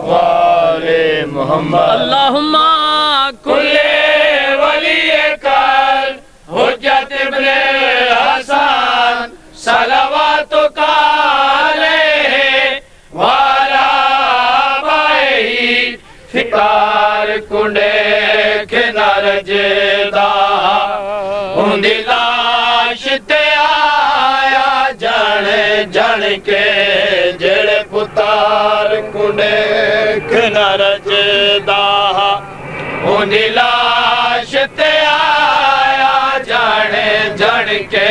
वाले मोहम्मद। अल्लाहुम्मा कुल्ले वली कल हुज्जत इब्ने हसन सलवातु अलैहि वाला बाई फिकार कुंडे किनार जेदा उंदी लाश ते आया जाने जण के जेड़े पुतार कुंडे किनार जेदा उंदी लाश ते आया जाने जण के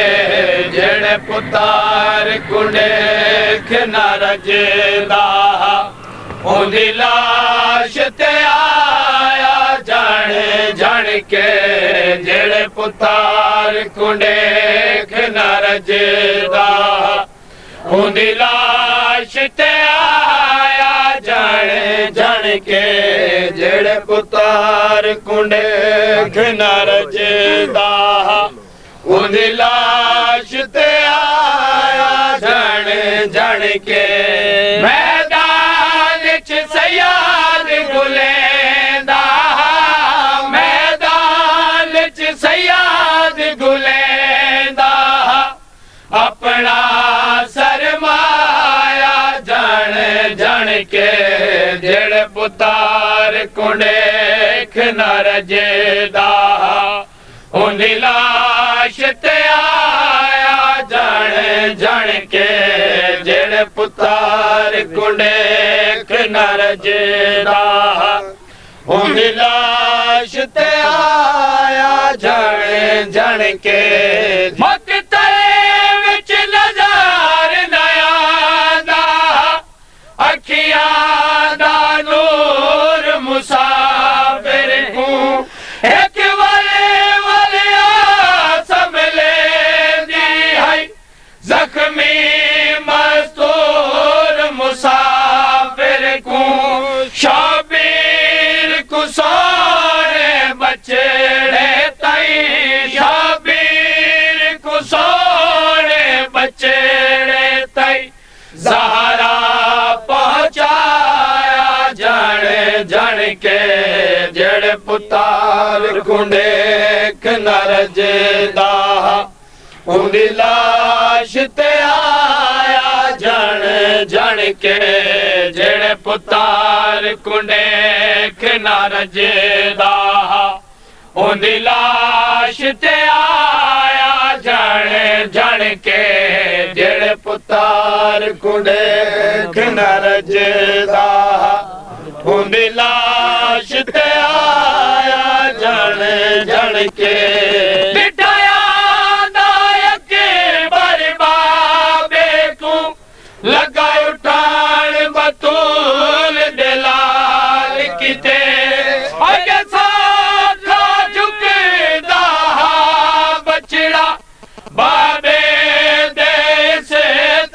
जेड़े पुतार कुंडे किनार जेदा उंदी लाश ते आया जाने जण के जेड़े पुतार कुंडे किनार जेदा उंदी लाश ते आया जाने जण के जेड़े पुतार कुंडे किनार जेदा उंदी लाश ते आया जाने जण के मैदान च सयाद गुलेंदा मैदान च सयाद गुलेंदा अपना सरमाया जाने जण के जेड़े पुतार कुंडे किनार जेदा उंदी लाश ते आया जाने जण के जेड़े पुतार कुंडे किनार जेदा उंदी लाश ते आया जाने जण के मकतले विच नज़र नया दा अखियां दा नूर मुसाफिर को एक जख्मी मस्तूर मुसाफिर को शाबीर को सोने बचड़े तई शाबीर को सोने बचड़े तई ज़हरा पहुंचाया जाने जण के जेड़े पुतार कुंडे किनार जेदा उंदी लाश ते आया जण जण के जेड़े पुतार कुंडे किनार जेदा उंदी लाश ते आया जण जण के जेड़े पुतार कुंडे किनार जेदा उंदी लाश ते आया जण जण के लगा उठान बतूल दलाल किते अगे साथा झुकदा बचड़ा बाबे दे से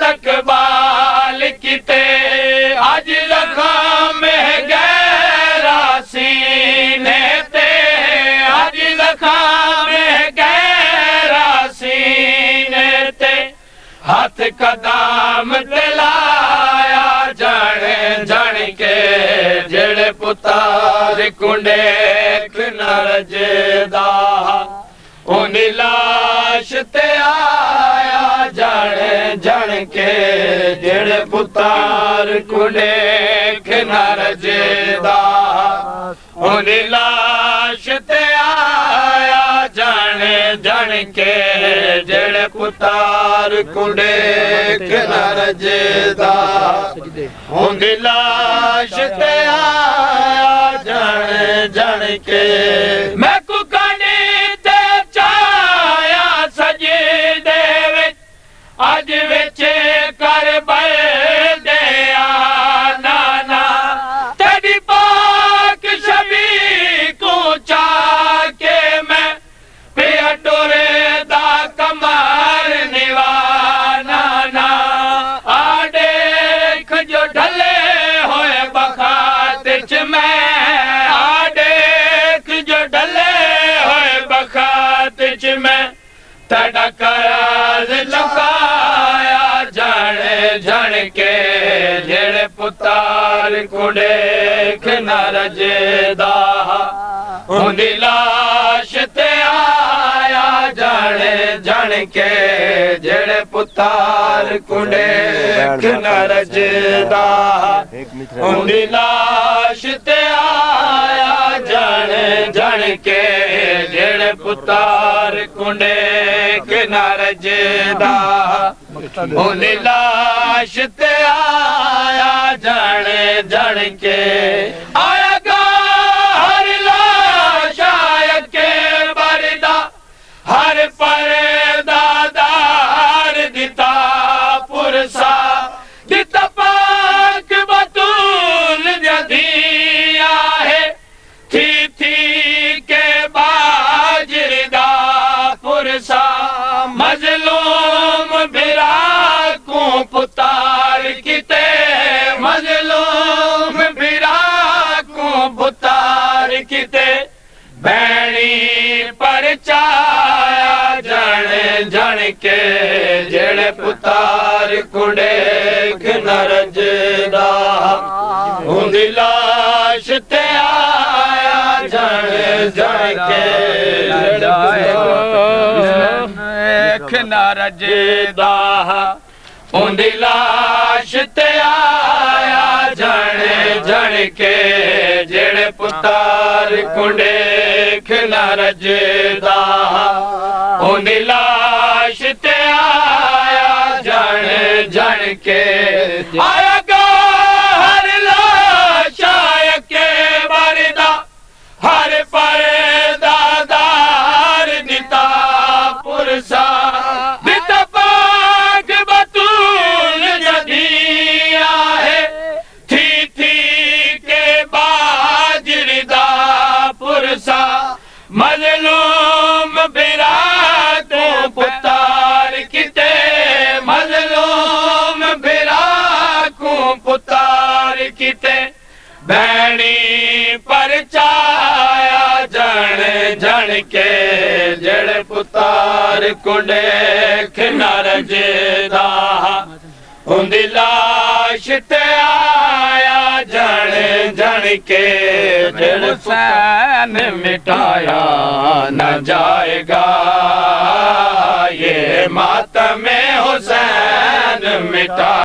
तकबाल किते अज जख्म गहरा सीने ते अज जख्म गहरा सीने ते हाथ कदम दिलाया जाने जण के जेड़े पुतार कुंडे किनार जेदा उंदी लाश ते आया जाने जण के जेड़े पुतार कुंडे किनार जेदा उंदी लाश ते आया जाने जण के जेड़े पुतार कुंडे किनार जेदा उंदी लाश ते आया जाने जण के मैं कुकानी ते चाया सजदे विच अज विच करबल दे नाना तेरी पाक छवि को चा के मैं पिया टोरे दा कमर निवाना ना आ देख जो ढले होए बखात च मैं आ देख जो ढले होए बखात च मैं तेरा कराज लुकाया जाने जण के जेड़े पुतार पुतार कुंडेख न रजदा उंदी लाश ते आया जाने जान के जेड़े पुतार कुंडेख न रजदा उंदी लाश ते आया जाने जान के जेड़े पुतार कुंडेख न रजदा उंदी लाश ते आया जाने जान के आया गा हर लाश आया के बरदा हर परदादार दिता पुरसा दिता पाक बतूल जदिया है थी के बाजरदा पुरसा मजलूम बिरा को पुतार किते मजलूम बिरा को पुतार किते बैणी पर चाया जण जण के जेड़े पुतार कुंडेख न रजदा उंदी लाश ते आया जण जण के कुंडेख न रजदा उंदी लाश ते आया जण जण के जेड़े पुतार कुंडेख न रजदा उंदी लाश ते आया जण जण के आया गा हर लाश आया के बरदा हर परदादार दिता पुरसा दिता पाक बतूल जदिया है थी के बाजरदा पुरसा मजलूम बिरा को पुतार किते मजलूम बिरा को पुतार किते बैणी पर चाया जण जण के जड़ पुतार कुंडेख न रजदा उंदी लाश ते आया जण जण के जड़ हुसैन मिटाया न जाएगा ये मातम हुसैन मिटा